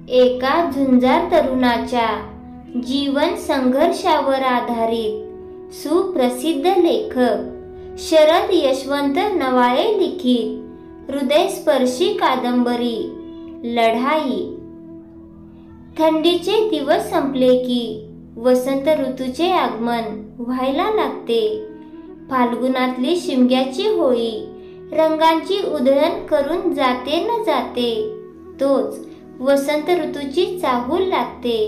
एका झुंजार तरुणाच्या जीवन संघर्षावर आधारित सुप्रसिद्ध लेखक शरद यशवंत नवाळे लिखित हृदयस्पर्शी कादंबरी लढाई। थंडीचे दिवस संपले की वसंत ऋतूचे आगमन व्हायला लागते। फाल्गुनातली शिमग्याची होळी रंगांची उधळण करून जाते न जाते, तोच वसंत ऋतूची चाहूल लागते।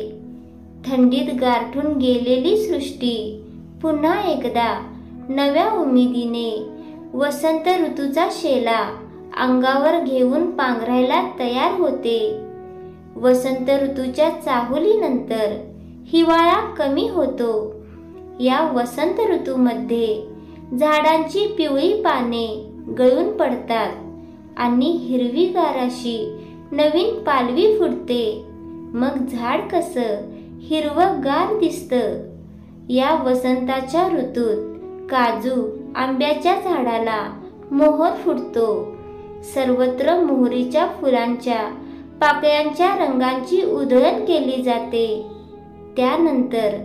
थंडीत गारठून गेलेली सृष्टी पुन्हा एकदा नव्या उमेदीने वसंत ऋतूचा शेला अंगावर घेऊन पांघरायला तयार होते। वसंत ऋतूच्या चाहुलीनंतर हिवाळा कमी होतो। या वसंत ऋतूमध्ये झाडांची पिवळी पाने गळून पडतात आणि हिरवीगार अशी नवीन पालवी फुटते। मग झाड कसं हिरवंगार दिसतं। या वसंताच्या ऋतूत काजू आंब्याच्या झाडाला मोहर फुटतो। सर्वत्र मोहरीच्या फुलांच्या पाकळ्यांच्या रंगांची उधळण केली जाते। त्यानंतर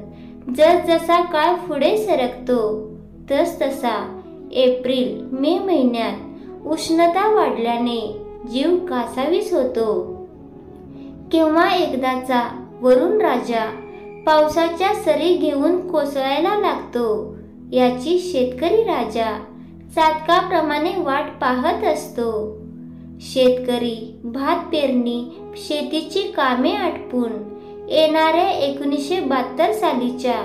जसजसा काळ पुढे सरकतो तसतसा एप्रिल मे महिन्यात उष्णता वाढल्याने जीव कासावीस होतो। केव्हा एकदाचा वरुण राजा पावसाच्या सरी घेऊन कोसळायला लागतो याची शेतकरी राजा चातकाप्रमाणे वाट पाहत असतो। शेतकरी भात पेरणी शेतीची कामे आटपून येणाऱ्या 1972 सालीच्या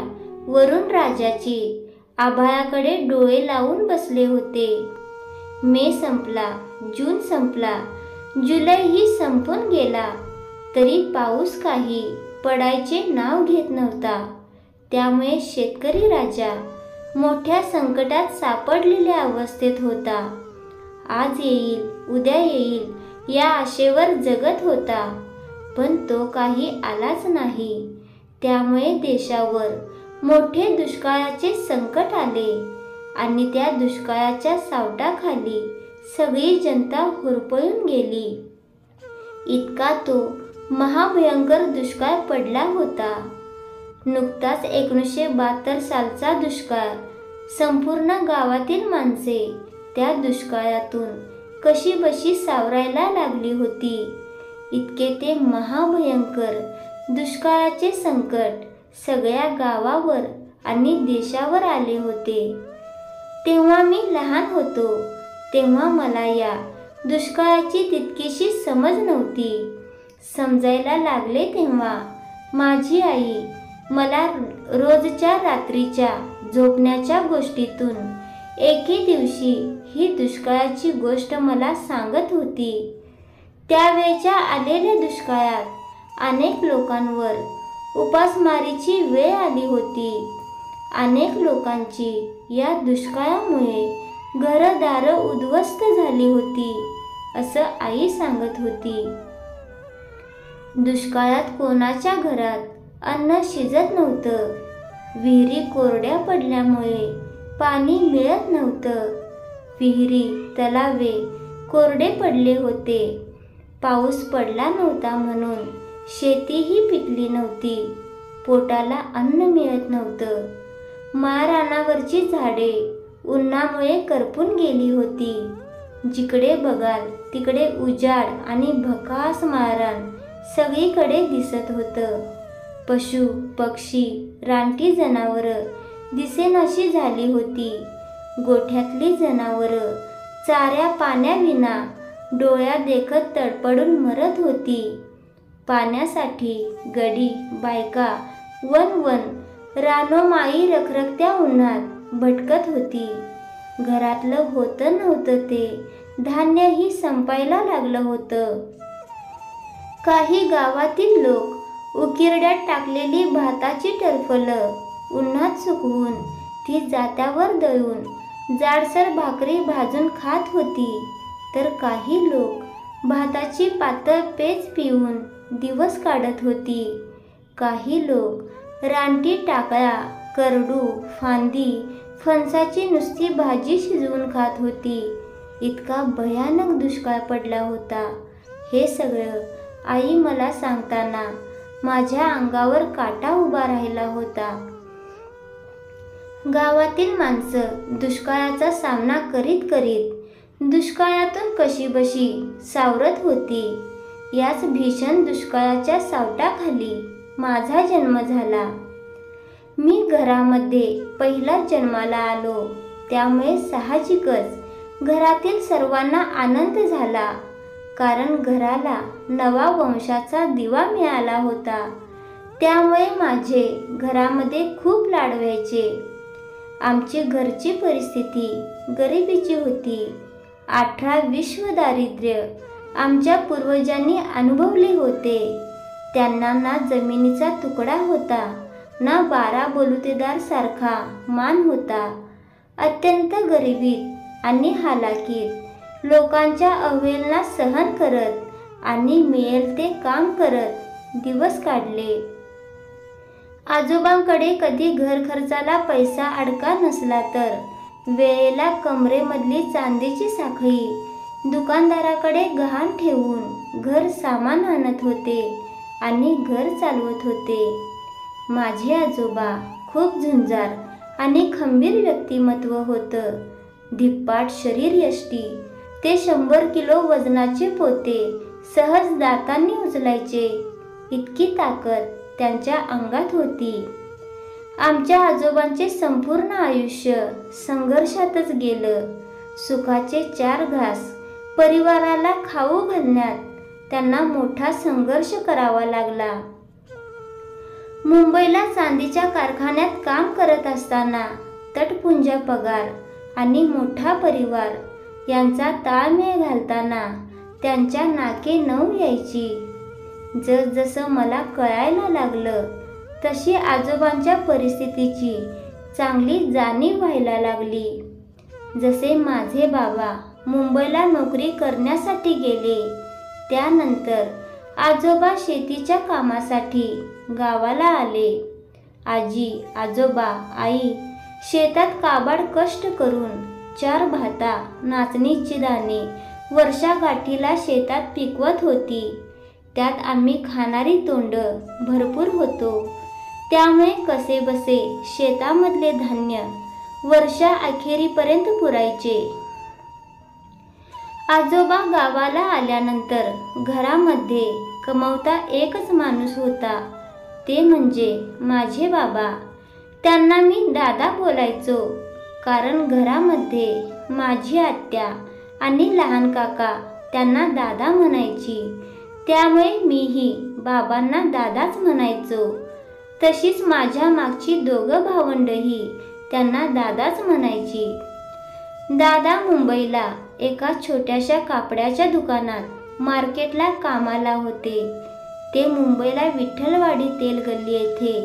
वरुण राजाची आभाळाकडे डोळे लावून बसले होते। मे संपला, जून संपला, जुलैही संपून गेला, तरी पाऊस काही पडायचे नाव घेत नव्हता। त्यामुळे शेतकरी राजा मोठ्या संकटात सापडलेल्या अवस्थेत होता। आज येईल उद्या येईल या आशेवर जगत होता, पण तो काही आलाच नाही। त्यामुळे देशावर मोठे दुष्काळाचे संकट आले आणि त्या दुष्काळाच्या सावटाखाली सगळी जनता होरपळून गेली। इतका तो महाभयंकर दुष्काळ पडला होता। नुकताच 1972 सालचा दुष्काळ। संपूर्ण गावातील माणसे त्या दुष्काळातून कशीबशी सावरायला लागली होती। इतके ते महाभयंकर दुष्काळाचे संकट सगळ्या गावावर आणि देशावर आले होते। तेव्हा मी लहान होतो, तेव्हा मला या दुष्काळाची तितकीशी समज नव्हती। समजायला लागले तेव्हा माझी आई मला रोजच्या रात्रीच्या झोपण्याच्या गोष्टीतून एके दिवशी ही दुष्काळाची गोष्ट मला सांगत होती। त्यावेळच्या आलेल्या दुष्काळात अनेक लोकांवर उपासमारीची वेळ आली होती। अनेक लोकांची या दुष्काळामुळे घरदारं उद्ध्वस्त झाली होती, असं आई सांगत होती। दुष्काळात कोणाच्या घरात अन्न शिजत नव्हतं। विहिरी कोरड्या पडल्यामुळे पाणी मिळत नव्हतं। विहिरी तलावे कोरडे पडले होते। पाऊस पडला नव्हता म्हणून शेतीही पिकली नव्हती। पोटाला अन्न मिळत नव्हतं। माळरानावरची झाडे उन्हामुळे करपून गेली होती। जिकडे बघाल तिकडे उजाड आणि भकास माळरान सगळीकडे दिसत होतं। पशु पक्षी रानटी जनावरं दिसेनाशी झाली होती। गोठ्यातली जनावरं चाऱ्या पाण्याविना डोळ्या देखत तडपडून मरत होती। पाण्यासाठी गडी बायका वन रानोमाळी रखरखत्या उन्हात भटकत होती। घरातलं होतं नव्हतं ते धान्यही संपायला लागलं होतं। काही गावातील लोक उकिरड्यात टाकलेली भाताची टरफलं उन्हात सुकवून ती जात्यावर दळून जाडसर भाकरी भाजून खात होती, तर काही लोक भाताची पातळ पेज पिऊन दिवस काढत होती। काही लोक रानटी टाकळा, करडू, फांदी, फणसाची नुसती भाजी शिजवून खात होती। इतका भयानक दुष्काळ पडला होता। हे सगळं आई मला सांगताना माझ्या अंगावर काटा उभा राहिला होता. गावातील माणसं दुष्काळाचा सामना करीत करीत दुष्काळातून कशीबशी सावरत होती. याच भीषण दुष्काळाच्या सावटाखाली माझा जन्म झाला. मी घरामध्ये पहिलाच जन्माला आलो, त्यामुळे साहजिकच घरातील सर्वांना आनंद झाला, कारण घराला नवा वंशाचा दिवा मिळाला होता. त्यामुळे माझे घरामध्ये खूप लाड व्हायचे. आमची घरची परिस्थिती गरिबीची होती. 18 विश्व दारिद्र्य आमच्या पूर्वजांनी अनुभवले होते. त्यांना ना जमिनीचा तुकडा होता, ना 12 बलुतेदार सारखा मान होता. अत्यंत गरिबीत आणि हालाकीत लोकांच्या अवहेलना सहन करत आणि मिळेल ते काम करत दिवस काढले. आजोबांकडे कधी घर खर्चाला पैसा अडका नसला तर वेळेला कमरेमधली चांदीची साखळी दुकानदाराकडे गहाण ठेवून घर सामान आणत होते आणि घर चालवत होते. माझे आजोबा खूप झुंजार आणि खंबीर व्यक्तिमत्व होतं. धिप्पाट शरीरयष्टी, ते 100 किलो वजनाचे पोते सहज दातांनी उचलायचे, इतकी ताकद त्यांच्या अंगात होती. आमच्या आजोबांचे संपूर्ण आयुष्य संघर्षातच गेलं. सुखाचे 4 घास परिवाराला खाऊ घालण्यात त्यांना मोठा संघर्ष करावा लागला. मुंबईला चांदीच्या कारखान्यात काम करत असताना तटपुंजा पगार आणि मोठा परिवार यांचा ताळमेळ घालताना त्यांच्या नाके नऊ यायची. जसजसं मला कळायला लागलं तशी आजोबांच्या परिस्थितीची चांगली जाणीव व्हायला लागली. जसे माझे बाबा मुंबईला नोकरी करण्यासाठी गेले, त्यानंतर आजोबा शेतीच्या कामासाठी गावाला आले. आजी, आजोबा, आई शेतात काबाड कष्ट करून 4 भाता, नाचणीची दाणे वर्षागाठीला शेतात पिकवत होती. त्यात आम्ही खाणारी तोंड भरपूर होतो, त्यामुळे कसेबसे शेतामधले धान्य वर्षा अखेरीपर्यंत पुरायचे. आजोबा गावाला आल्यानंतर घरामध्ये कमवता एकच माणूस होता, ते म्हणजे माझे बाबा. त्यांना मी दादा बोलायचो, कारण घरामध्ये माझी आत्या आणि लहान काका त्यांना दादा म्हणायची. त्यामुळे मीही बाबांना दादाच म्हणायचो. तशीच माझ्या मागची 2 भावंडही त्यांना दादाच म्हणायची. दादा मुंबईला एका छोट्याशा कापड्याच्या दुकानात मार्केटला कामाला होते. ते मुंबईला विठ्ठलवाडी तेलगल्ली येथे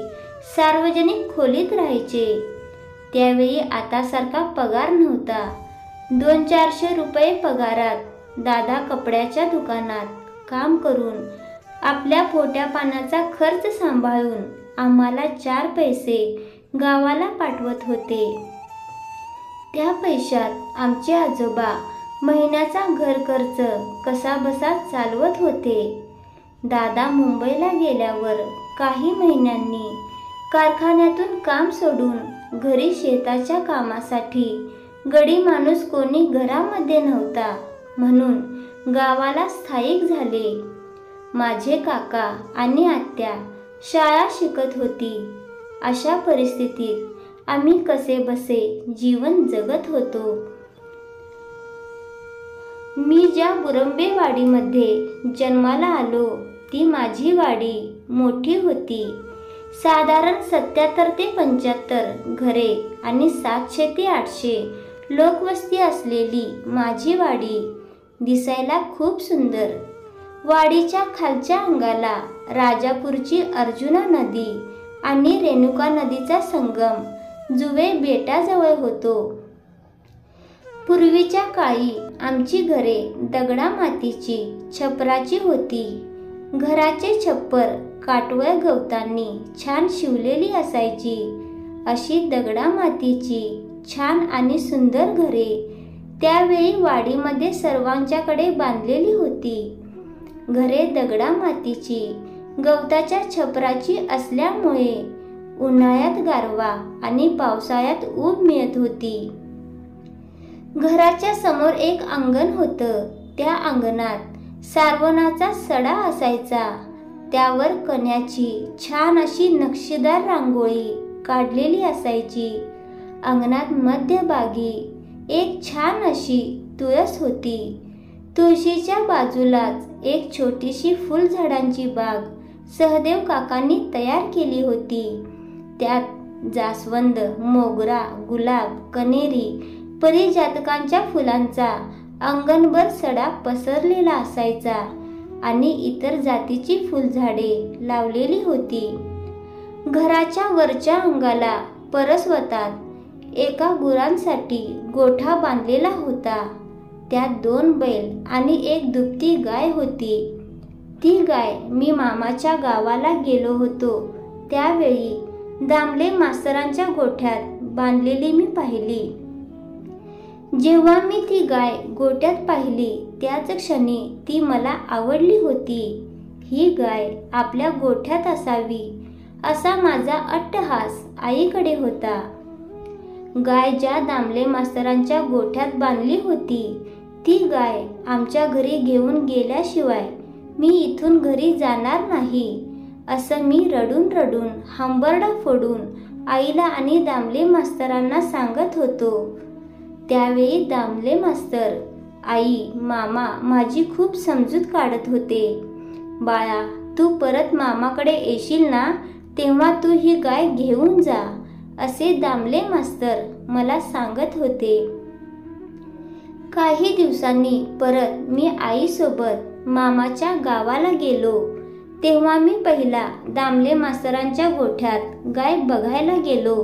सार्वजनिक खोलीत राहायचे. त्यावेळी आतासारखा पगार नव्हता. 200-400 रुपये पगारात दादा कपड्याच्या दुकानात काम करून आपल्या पोट्या पाण्याचा खर्च सांभाळून आम्हाला 4 पैसे गावाला पाठवत होते. त्या पैशात आमचे आजोबा महिन्याचा घर खर्च कसाबसा चालवत होते. दादा मुंबईला गेल्यावर काही महिन्यांनी कारखान्यातून काम सोडून घरी शेताच्या कामासाठी गडी माणूस कोणी घरामध्ये नव्हता, म्हणून गावाला स्थायिक झाले. माझे काका आणि आत्या शाळा शिकत होती. अशा परिस्थितीत आम्ही कसेबसे जीवन जगत होतो. मी ज्या बुरंबेवाडीमध्ये जन्माला आलो ती माझी वाडी मोठी होती. साधारण 77 ते 75 घरे आणि 700 ते 800 लोकवस्ती असलेली माझी वाडी दिसायला खूप सुंदर. वाडीच्या खालच्या अंगाला राजापूरची अर्जुना नदी आणि रेणुका नदीचा संगम जुवे बेटाजवळ होतो. पूर्वीच्या काळी आमची घरे दगडा मातीची छपराची होती. घराचे छप्पर काटवळ गवतांनी छान शिवलेली असायची. अशी दगडा मातीची छान आणि सुंदर घरे त्यावेळी वाडीमध्ये सर्वांच्याकडे बांधलेली होती. घरे दगडा मातीची गवताच्या छपराची असल्यामुळे उन्हाळ्यात गारवा आणि पावसाळ्यात ऊब मिळत होती. घराच्या समोर एक अंगण होतं. त्या अंगणात सारवणाचा सडा असायचा. त्यावर कण्याची छान अशी नक्षीदार रांगोळी काढलेली असायची. अंगणात मध्यभागी एक छान अशी तुळस होती. तुळशीच्या बाजूलाच एक छोटीशी फुलझाडांची बाग सहदेव काकांनी तयार केली होती. त्यात जास्वंद, मोगरा, गुलाब, कनेरी, परिजातकांच्या फुलांचा अंगणभर सडा पसरलेला असायचा आणि इतर जातीची फुलझाडे लावलेली होती. घराच्या वरच्या अंगाला परसवतात एका गुरांसाठी गोठा बांधलेला होता. त्यात 2 बैल आणि एक दुभती गाय होती. ती गाय मी मामाच्या गावाला गेलो होतो त्यावेळी दामले मास्तरांच्या गोठ्यात बांधलेली मी पाहिली. जेव्हा मी ती गाय गोठ्यात पाहिली त्याच क्षणी ती मला आवडली होती. ही गाय आपल्या गोठ्यात असावी असा माझा अट्टहास आईकडे होता. गाय ज्या दामले मास्तरांच्या गोठ्यात बांधली होती ती गाय आमच्या घरी घेऊन गेल्याशिवाय मी इथून घरी जाणार नाही असं मी रडून रडून हंबरडा फोडून आईला आणि दामले मास्तरांना सांगत होतो. त्यावेळी दामले मास्तर, आई, मामा माझी खूप समजूत काढत होते. बाळा, तू परत मामाकडे येशील ना तेव्हा तू ही गाय घेऊन जा असे दामले मास्तर मला सांगत होते. काही दिवसांनी परत मी आईसोबत मामाच्या गावाला गेलो. तेव्हा मी पहिला दामले मास्तरांच्या गोठ्यात गाय बघायला गेलो.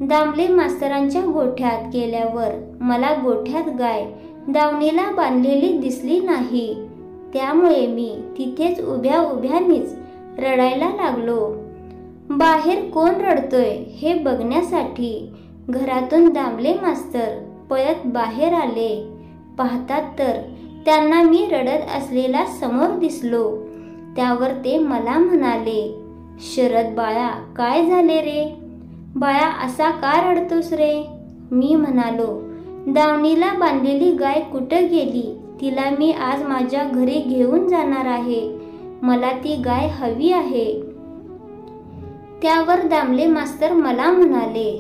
दामले मास्तरांच्या गोठ्यात गेल्यावर मला गोठ्यात गाय दावणीला बांधलेली दिसली नाही. त्यामुळे मी तिथेच उभ्या उभ्यानीच रडायला लागलो. बाहेर कोण रडतोय हे बघण्यासाठी घरातून दामले मास्तर पळत बाहेर आले. पाहतात तर त्यांना मी रडत असलेला समोर दिसलो. त्यावर ते मला म्हणाले, शरद बाळा, काय झाले रे? बाळा, असा का रडतोस रे? मी म्हणालो, दावणीला बांधलेली गाय कुठं गेली? तिला मी आज माझ्या घरी घेऊन जाणार आहे. मला ती गाय हवी आहे. त्यावर दामले मास्तर मला म्हणाले,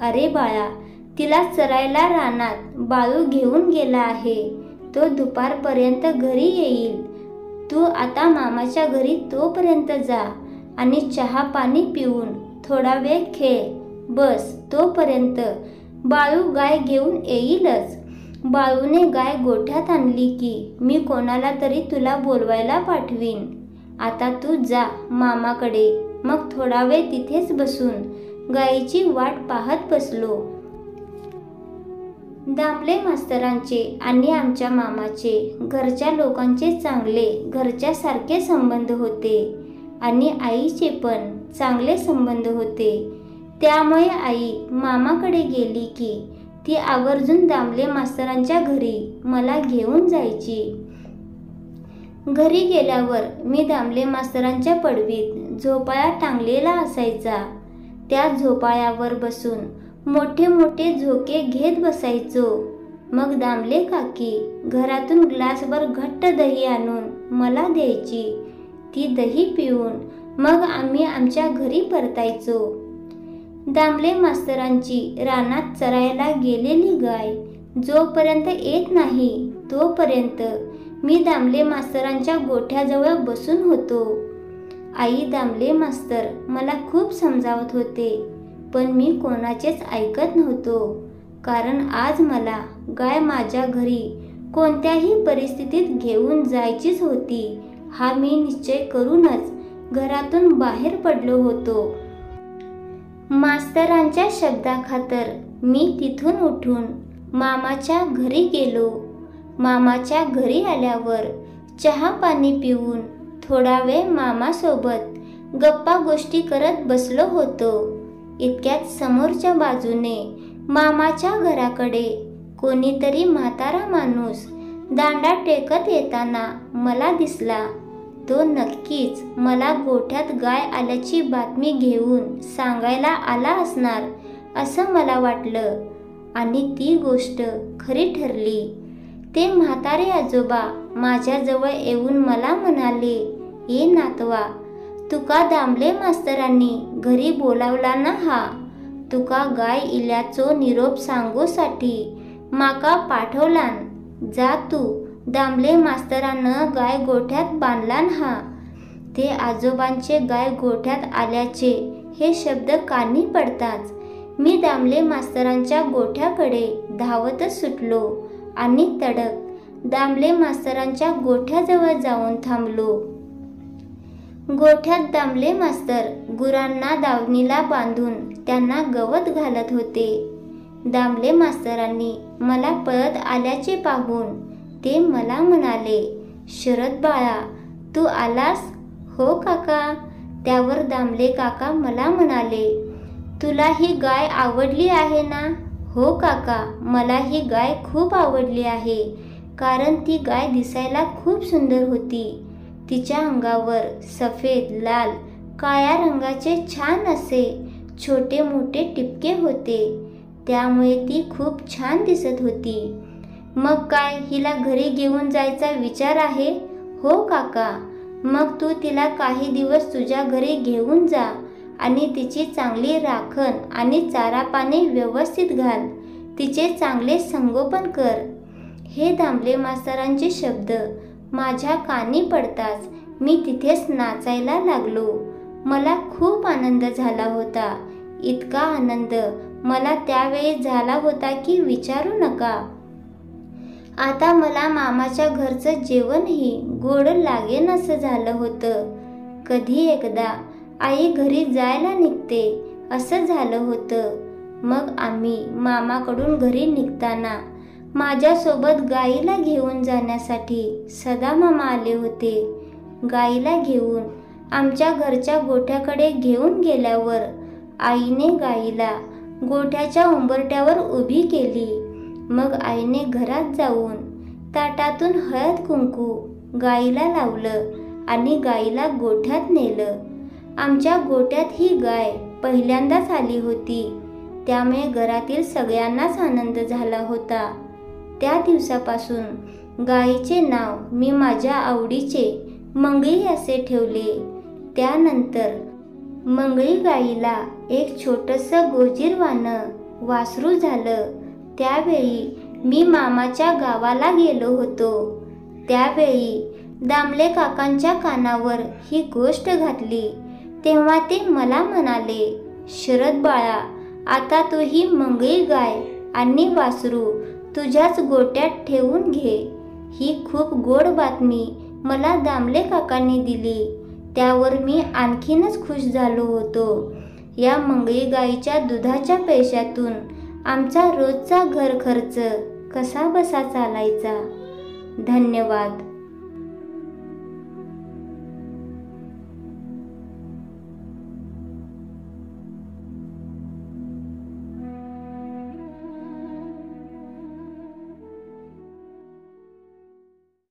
अरे बाळा, तिला चरायला रानात बाळू घेऊन गेला आहे. तो दुपारपर्यंत घरी येईल. तू आता मामाच्या घरी तोपर्यंत जा आणि चहा पाणी पिऊन थोडा वेळ खेळ बस. तोपर्यंत बाळू गाय घेऊन येईलच. बाळूने गाय गोठ्यात आणली की मी कोणाला तरी तुला बोलवायला पाठवीन. आता तू जा मामाकडे. मग थोडा वेळ तिथेच बसून गायीची वाट पाहत बसलो. दामले मास्तरांचे आणि आमच्या मामाचे घरच्या लोकांचे चांगले घरच्यासारखे संबंध होते आणि आईचे पण चांगले संबंध होते. त्यामुळे आई मामाकडे गेली की ती आवर्जून दामले मास्तरांच्या घरी मला घेऊन जायची. घरी गेल्यावर मी दामले मास्तरांच्या पडवीत झोपाळा टांगलेला असायचा. त्या झोपाळ्यावर बसून मोठे मोठे झोके घेत बसायचो. मग दामले काकी घरातून ग्लासभर घट्ट दही आणून मला द्यायची. ती दही पिऊन मग आम्ही आमच्या घरी परतायचो. दामले मास्तरांची रानात चरायला गेलेली गाय जोपर्यंत येत नाही तोपर्यंत मी दामले मास्तरांच्या गोठ्याजवळ बसून होतो. आई, दामले मास्तर मला खूप समजावत होते, पण मी कोणाचेच ऐकत नव्हतो. कारण आज मला गाय माझ्या घरी कोणत्याही परिस्थितीत घेऊन जायचीच होती हा मी निश्चय करूनच घरातून बाहेर पडलो होतो. मास्तरांच्या शब्दाखातर मी तिथून उठून मामाच्या घरी गेलो. मामाच्या घरी आल्यावर चहा पाणी पिऊन थोडा वेळ मामासोबत गप्पा गोष्टी करत बसलो होतो. इतक्यात समोरच्या बाजूने मामाच्या घराकडे कोणीतरी म्हातारा माणूस दांडा टेकत येताना मला दिसला. तो नक्कीच मला गोठ्यात गाय आल्याची बातमी घेऊन सांगायला आला असणार असं मला वाटलं आणि ती गोष्ट खरी ठरली. ते म्हातारे आजोबा माझ्याजवळ येऊन मला म्हणाले, "ए नातवा, तुका दामले मास्तरांनी घरी बोलावला ना हा. तुका गाय इल्याचो निरोप सांगोसाठी माका पाठवलान. जा तू, दामले मास्तरानं गाय गोठ्यात बांधलान हा." ते आजोबांचे गाय गोठ्यात आल्याचे हे शब्द कानी पडताच मी दामले मास्तरांच्या गोठ्याकडे धावतच सुटलो आणि तडक दामले मास्तरांच्या गोठ्याजवळ जाऊन थांबलो. गोठ्यात दामले मास्तर गुरांना दावणीला बांधून त्यांना गवत घालत होते. दामले मास्तरांनी मला पळत आल्याचे पाहून ते मला म्हणाले, "शरद बाळा, तू आलास?" "हो काका." त्यावर दामले काका मला म्हणाले, "तुला ही गाय आवडली आहे ना?" "हो काका, मला ही गाय खूप आवडली आहे, कारण ती गाय दिसायला खूप सुंदर होती. तिच्या अंगावर सफेद, लाल, काळ्या रंगाचे छान असे छोटे मोठे टिपके होते, त्यामुळे ती खूप छान दिसत होती." "मग काय हिला घरी घेऊन जायचा विचार आहे?" "हो काका." "मग तू तिला काही दिवस तुझ्या घरी घेऊन जा आणि तिची चांगली राखण आणि चारा पाणी व्यवस्थित घाल. तिचे चांगले संगोपन कर." हे दामले मास्तरांचे शब्द माझ्या कानी पडताच मी तिथेच नाचायला लागलो. मला खूप आनंद झाला होता. इतका आनंद मला त्यावेळी झाला होता की विचारू नका. आता मला मामाच्या घरचं जेवणही गोड लागेन असं झालं होतं. कधी एकदा आई घरी जायला निघते असं झालं होतं. मग आम्ही मामाकडून घरी निघताना माझ्यासोबत गाईला घेऊन जाण्यासाठी सदामामा आले होते. गाईला घेऊन आमच्या घरच्या गोठ्याकडे घेऊन गेल्यावर आईने गाईला गोठ्याच्या उंबरठ्यावर उभी केली. मग आईने घरात जाऊन ताटातून हळद कुंकू गाईला लावलं आणि गाईला गोठ्यात नेलं. आमच्या गोठ्यात ही गाय पहिल्यांदाच आली होती, त्यामुळे घरातील सगळ्यांनाच आनंद झाला होता. त्या दिवसापासून गायीचे नाव मी माझ्या आवडीचे मंगळी असे ठेवले. त्यानंतर मंगळी गायीला एक छोटंसं गोजीरवाणं वासरू झालं. त्यावेळी मी मामाच्या गावाला गेलो होतो. त्यावेळी दामले काकांच्या कानावर ही गोष्ट घातली. तेव्हा ते मला म्हणाले, "शरद बाळा, आता तू ही मंगळी गाय आणि वासरू तुझ्याच गोट्यात ठेवून घे." ही खूप गोड बातमी मला दामले काकांनी दिली. त्यावर मी आणखीनच खुश झालो होतो. या मंगळी गाईच्या दुधाच्या पैशातून आमचा रोजचा घर खर्च कसा बसा चालायचा. धन्यवाद.